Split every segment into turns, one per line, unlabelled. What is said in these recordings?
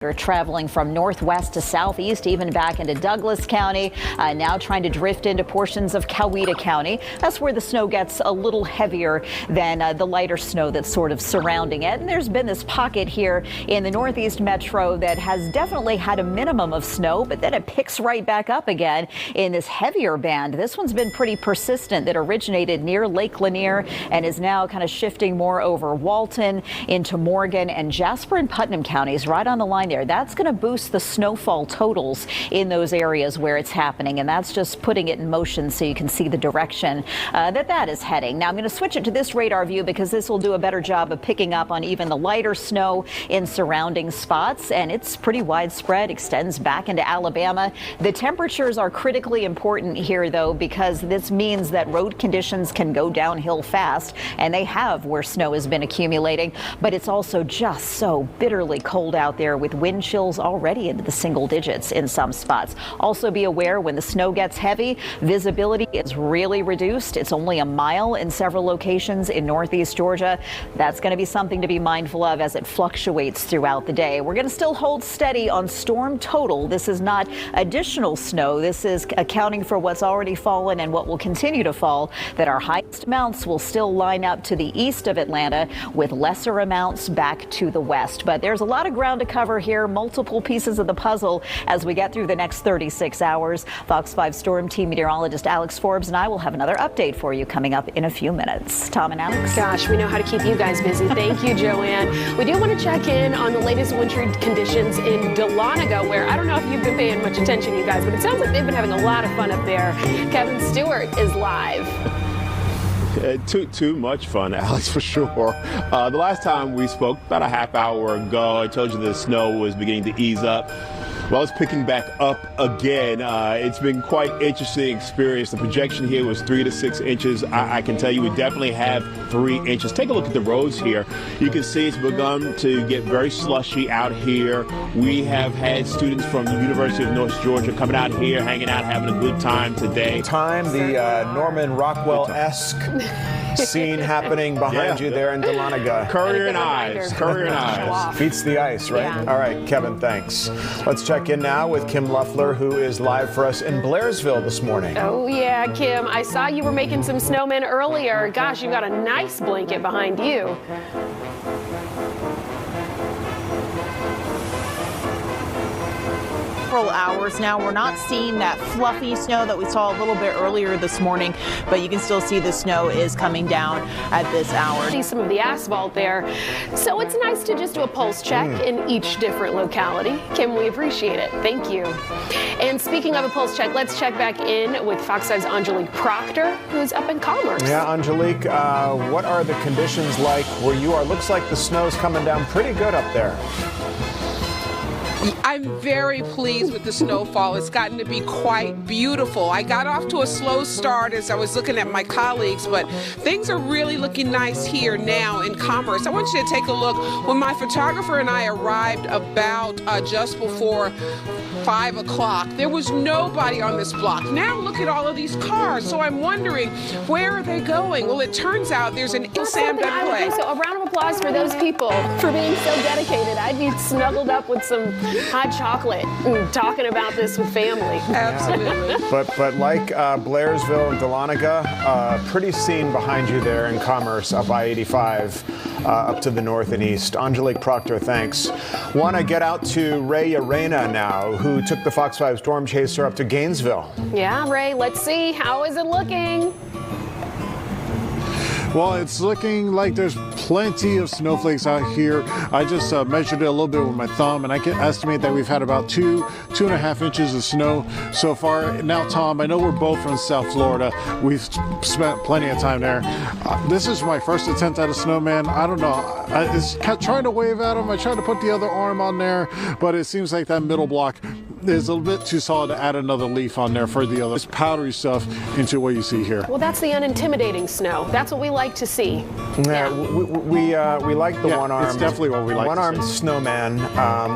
They're traveling from northwest to southeast, even back into Douglas County, now trying to drift into portions of Coweta County. That's where the snow gets a little heavier than the lighter snow that's sort of surrounding it. And there's been this pocket here in the northeast metro that has definitely had a minimum of snow, but then it picks right back up again in this heavier band. This one's been pretty persistent, that originated near Lake Lanier and is now kind of shifting more over Walton into Morgan and Jasper and Putnam counties, right on the line there. That's going to boost the snowfall totals in those areas where it's happening, and that's just putting it in motion so you can see the direction that is heading. Now I'm going to switch it to this radar view because this will do a better job of picking up on even the lighter snow in surrounding spots, and it's pretty widespread, extends back into Alabama. The temperatures are critically important here, though, because this means that road conditions can go downhill fast, and they have where snow has been accumulating, but it's also just so bitterly cold out there with wind chills already into the single digits in some spots. Also be aware when the snow gets heavy, visibility is really reduced. It's only a mile in several locations in northeast Georgia. That's going to be something to be mindful of as it fluctuates throughout the day. We're going to still hold steady on storm total. This is not additional snow. This is accounting for what's already fallen and what will continue to fall, that our highest amounts will still line up to the east of Atlanta with lesser amounts back to the west. But there's a lot of ground to cover here, multiple pieces of the puzzle as we get through the next 36 hours. Fox 5 Storm Team meteorologist Alex Forbes and I will have another update for you coming up in a few minutes. Tom and Alex.
Gosh, we know how to keep you guys busy. Thank you, Joanne. We do want to check in on the latest wintry conditions in Dahlonega, where I don't know if you've been paying much attention, you guys, but it sounds like they've been having a lot of fun up there. Kevin Stewart is live.
Too much fun, Alex, for sure. The last time we spoke, about a half hour ago, I told you the snow was beginning to ease up. Well, it's picking back up again. It's been quite interesting experience. The projection here was 3 to 6 inches. I can tell you we definitely have 3 inches. Take a look at the roads here. You can see it's begun to get very slushy out here. We have had students from the University of North Georgia coming out here, hanging out, having a good time today.
The Norman Rockwell-esque scene happening behind you there in Dahlonega.
Currier and Ives.
Beats the ice, right?
Yeah.
All right, Kevin, thanks. Let's check in now with Kim Luffler, who is live for us in Blairsville this morning.
Oh, yeah, Kim. I saw you were making some snowmen earlier. Gosh, you've got a nice blanket behind you.
Hours now. We're not seeing that fluffy snow that we saw a little bit earlier this morning, but you can still see the snow is coming down at this hour.
See some of the asphalt there. So it's nice to just do a pulse check in each different locality. Kim, we appreciate it. Thank you. And speaking of a pulse check, let's check back in with Fox 5's Angelique Proctor, who's up in Commerce.
Yeah, Angelique, what are the conditions like where you are? Looks like the snow's coming down pretty good up there.
I'm very pleased with the snowfall. It's gotten to be quite beautiful. I got off to a slow start as I was looking at my colleagues, but things are really looking nice here now in Commerce. I want you to take a look. When my photographer and I arrived about just before 5 o'clock, there was nobody on this block. Now look at all of these cars. So I'm wondering, where are they going? Well, it turns out there's an Sam Dugway.
So a round of applause for those people for being so dedicated. I'd be snuggled up with some hot chocolate and talking about this with family.
Absolutely.
But like Blairsville and Dahlonega, pretty scene behind you there in Commerce up I-85 up to the north and east. Angelique Proctor, thanks. Want to get out to Ray Arena now, who took the Fox 5 Storm Chaser up to Gainesville.
Yeah, Ray, let's see. How is it looking?
Well, it's looking like there's plenty of snowflakes out here. I just measured it a little bit with my thumb, and I can estimate that we've had about 2.5 inches of snow so far. Now, Tom, I know we're both from South Florida. We've spent plenty of time there. This is my first attempt at a snowman. I don't know. I was trying to wave at him. I tried to put the other arm on there, but it seems like that middle block is a bit too solid to add another leaf on there for the other powdery stuff into what you see here.
Well, that's the unintimidating snow. That's what we like to see.
Yeah, we like the one-armed.
It's definitely what we like.
One-armed snowman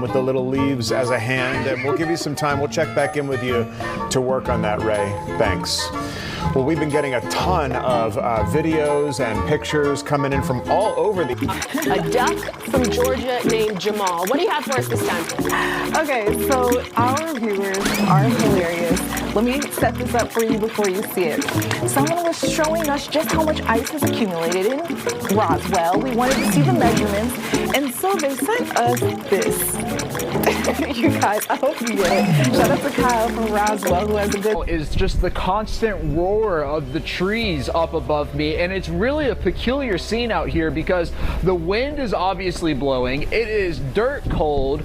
with the little leaves as a hand, and we'll give you some time. We'll check back in with you to work on that, Ray. Thanks. Well, we've been getting a ton of videos and pictures coming in from all over the
A duck from Georgia named Jamal. What do you have for us this time?
Okay, so our viewers are hilarious. Let me set this up for you before you see it. Someone was showing us just how much ice has accumulated in Roswell. We wanted to see the measurements, and so they sent us this. You guys, I hope you get it. Shout out to Kyle from Roswell, who has a good...
Is just the constant roar of the trees up above me, and it's really a peculiar scene out here because the wind is obviously blowing, it is dirt cold,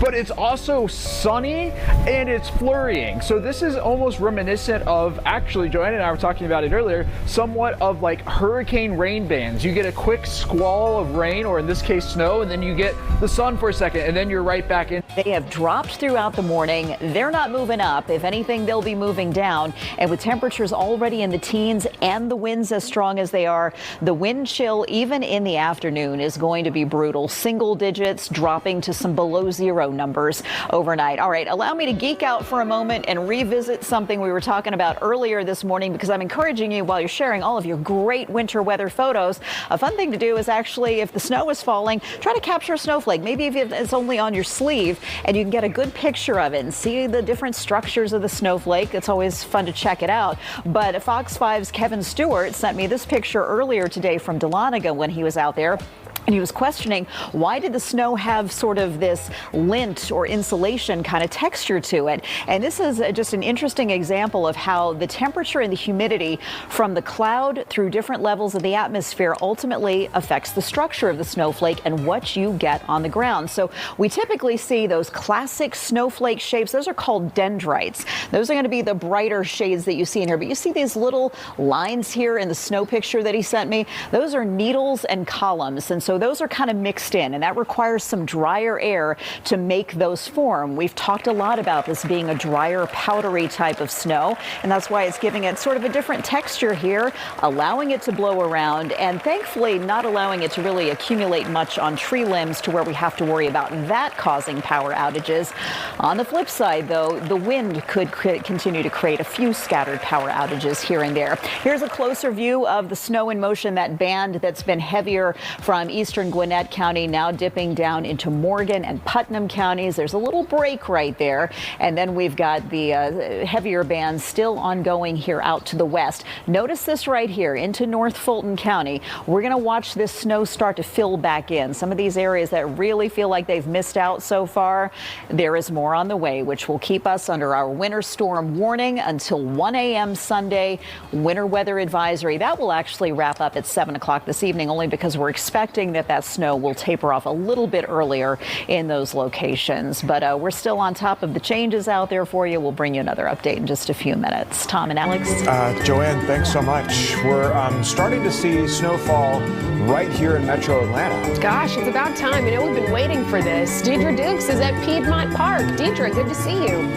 but it's also sunny and it's flurrying. So this is almost reminiscent of, actually Joanna and I were talking about it earlier, somewhat of like hurricane rain bands. You get a quick squall of rain, or in this case snow, and then you get the sun for a second, and then you're right back in.
They have dropped throughout the morning. They're not moving up. If anything, they'll be moving down. And with temperatures already in the teens and the winds as strong as they are, the wind chill, even in the afternoon, is going to be brutal. Single digits dropping to some below zero numbers overnight. All right, allow me to geek out for a moment and revisit something we were talking about earlier this morning, because I'm encouraging you, while you're sharing all of your great winter weather photos, a fun thing to do is actually, if the snow is falling, try to capture a snowflake. Maybe if it's only on your sleeve, and you can get a good picture of it and see the different structures of the snowflake. It's always fun to check it out. But Fox 5's Kevin Stewart sent me this picture earlier today from Dahlonega when he was out there. And he was questioning, why did the snow have sort of this lint or insulation kind of texture to it? And this is just an interesting example of how the temperature and the humidity from the cloud through different levels of the atmosphere ultimately affects the structure of the snowflake and what you get on the ground. So we typically see those classic snowflake shapes. Those are called dendrites. Those are going to be the brighter shades that you see in here. But you see these little lines here in the snow picture that he sent me? Those are needles and columns. And so those are kind of mixed in, and that requires some drier air to make those form. We've talked a lot about this being a drier, powdery type of snow, and that's why it's giving it sort of a different texture here, allowing it to blow around, and thankfully not allowing it to really accumulate much on tree limbs to where we have to worry about that causing power outages. On the flip side, though, the wind could continue to create a few scattered power outages here and there. Here's a closer view of the snow in motion, that band that's been heavier from eastern Gwinnett County now dipping down into Morgan and Putnam counties. There's a little break right there. And then we've got the heavier bands still ongoing here out to the west. Notice this right here into North Fulton County. We're going to watch this snow start to fill back in. Some of these areas that really feel like they've missed out so far, there is more on the way, which will keep us under our winter storm warning until 1 a.m. Sunday. Winter weather advisory. That will actually wrap up at 7 o'clock this evening, only because we're expecting that snow will taper off a little bit earlier in those locations. But we're still on top of the changes out there for you. We'll bring you another update in just a few minutes. Tom and Alex.
Joanne, thanks so much. We're starting to see snowfall right here in Metro Atlanta.
Gosh, it's about time. You know, we've been waiting for this. Deidre Dukes is at Piedmont Park. Deidre, good to see you.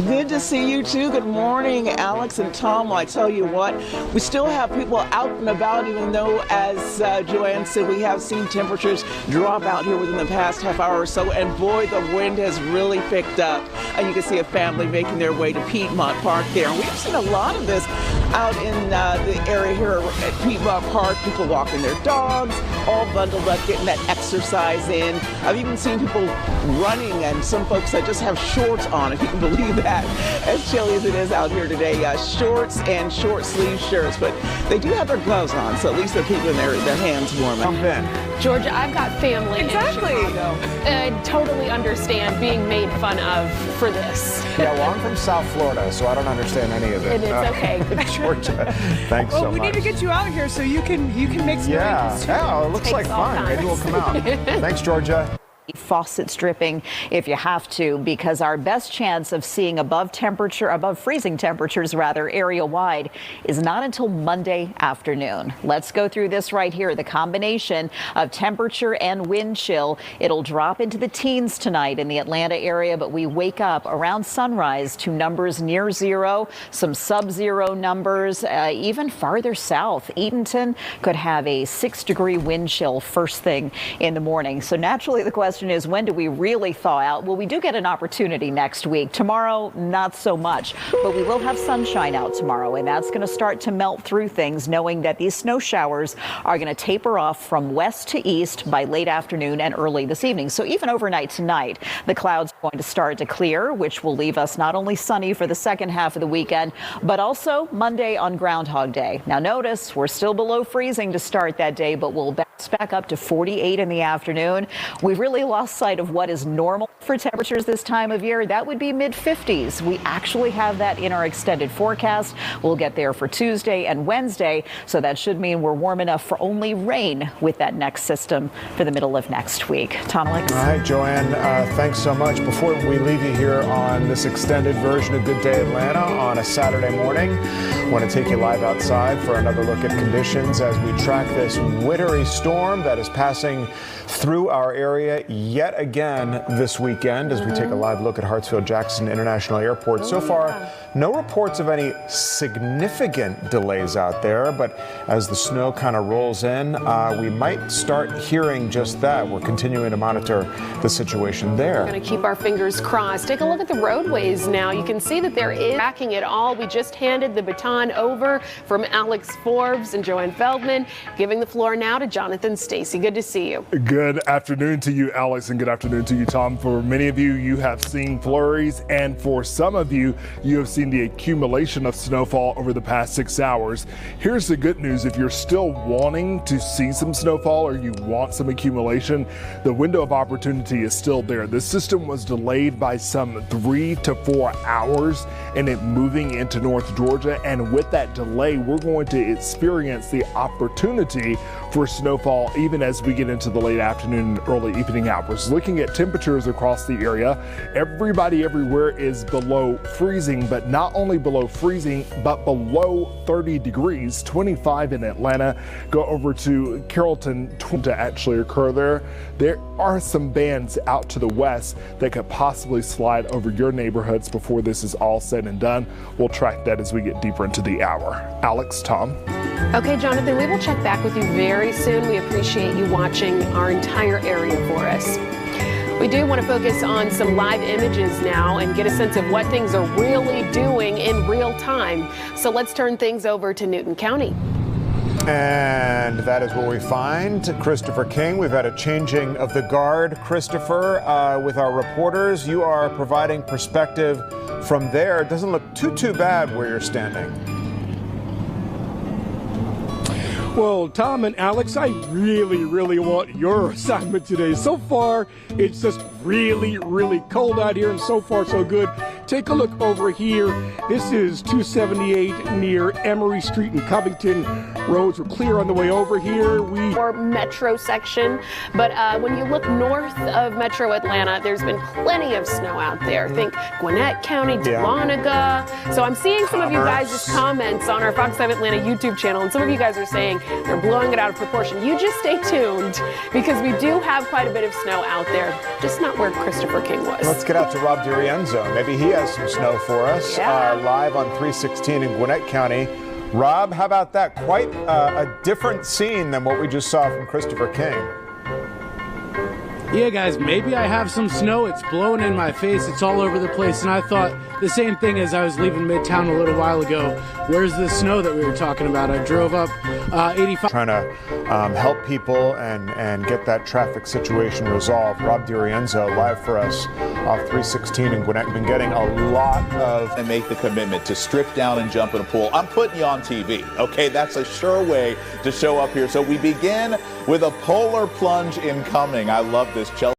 Good to see you too. Good morning, Alex and Tom. Well, I tell you what, we still have people out and about, even though, as Joanne said, we have seen temperatures drop out here within the past half hour or so. And boy, the wind has really picked up. And you can see a family making their way to Piedmont Park there. And we've seen a lot of this out in the area here at Piedmont Park. People walking their dogs, all bundled up, getting that exercise in. I've even seen people running, and some folks that just have shorts on, if you can believe that. As chilly as it is out here today, shorts and short sleeve shirts, but they do have their gloves on, so at least they're keeping their hands warm.
Jump in.
Georgia, I've got family in Chicago. I totally understand being made fun of for this.
Yeah, well, I'm from South Florida, so I don't understand any of it.
And it's okay.
Georgia, thanks so much.
Well, we need to get you out here so you can make some rankings too.
Yeah, it looks like fun. Maybe we'll come out. Thanks, Georgia.
Faucets dripping if you have to, because our best chance of seeing above freezing temperatures area wide is not until Monday afternoon. Let's go through this right here. The combination of temperature and wind chill. It'll drop into the teens tonight in the Atlanta area, but we wake up around sunrise to numbers near zero, some sub-zero numbers, even farther south. Eatonton could have a 6-degree wind chill first thing in the morning. So naturally the question question is, when do we really thaw out? Well, we do get an opportunity next week. Tomorrow, not so much, but we will have sunshine out tomorrow, and that's going to start to melt through things, knowing that these snow showers are going to taper off from west to east by late afternoon and early this evening. So even overnight tonight, the clouds are going to start to clear, which will leave us not only sunny for the second half of the weekend, but also Monday on Groundhog Day. Now notice, we're still below freezing to start that day, but we'll bounce back up to 48 in the afternoon. We've really lost sight of what is normal for temperatures this time of year. That would be mid-50s. We actually have that in our extended forecast. We'll get there for Tuesday and Wednesday, so that should mean we're warm enough for only rain with that next system for the middle of next week. Tom Alex.
All right, Joanne, thanks so much. Before we leave you here on this extended version of Good Day Atlanta on a Saturday morning, I want to take you live outside for another look at conditions as we track this wintry storm that is passing through our area yet again this weekend as we take a live look at Hartsfield-Jackson International Airport. So far, no reports of any significant delays out there, but as the snow kind of rolls in, we might start hearing just that. We're continuing to monitor the situation there.
We're going to keep our fingers crossed. Take a look at the roadways now. You can see that there is tracking it all. We just handed the baton over from Alex Forbes and Joanne Feldman, giving the floor now to Jonathan Stacy. Good to see you.
Good afternoon to you, Alex, and good afternoon to you, Tom. For many of you, you have seen flurries, and for some of you, you have seen the accumulation of snowfall over the past 6 hours. Here's the good news. If you're still wanting to see some snowfall or you want some accumulation, the window of opportunity is still there. The system was delayed by some 3 to 4 hours in it moving into North Georgia, and with that delay, we're going to experience the opportunity for snowfall even as we get into the late afternoon and early evening hours. Looking at temperatures across the area, everybody everywhere is below freezing, but not only below freezing, but below 30 degrees, 25 in Atlanta. Go over to Carrollton to actually occur there. There are some bands out to the west that could possibly slide over your neighborhoods before this is all said and done. We'll track that as we get deeper into the hour. Alex, Tom.
Okay, Jonathan, we will check back with you very soon. We appreciate you watching our entire area for us. We do want to focus on some live images now and get a sense of what things are really doing in real time. So let's turn things over to Newton County.
And that is where we find Christopher King. We've had a changing of the guard. Christopher, with our reporters, you are providing perspective from there. It doesn't look too bad where you're standing.
Well, Tom and Alex, I really want your assignment today. So far, it's just really cold out here, and so far so good. Take a look over here. This is 278 near Emory Street in Covington. Roads were clear on the way over here.
Or metro section, but when you look north of Metro Atlanta, there's been plenty of snow out there. Think Gwinnett County, Dahlonega. So I'm seeing some of you guys' comments on our Fox 5 Atlanta YouTube channel, and some of you guys are saying they're blowing it out of proportion. You just stay tuned because we do have quite a bit of snow out there, just not where Christopher King was.
Let's get out to Rob DiRienzo. Maybe he has some snow for us live on 316 in Gwinnett County. Rob, how about that? Quite a different scene than what we just saw from Christopher King.
Yeah, guys, maybe I have some snow. It's blowing in my face. It's all over the place. And I thought the same thing as I was leaving Midtown a little while ago. Where's the snow that we were talking about? I drove up 85.
Trying to help people and get that traffic situation resolved. Rob DiRienzo live for us off 316 in Gwinnett. Been getting a lot of...
And make the commitment to strip down and jump in a pool. I'm putting you on TV, okay? That's a sure way to show up here. So we begin with a polar plunge incoming. I love this. Chelsea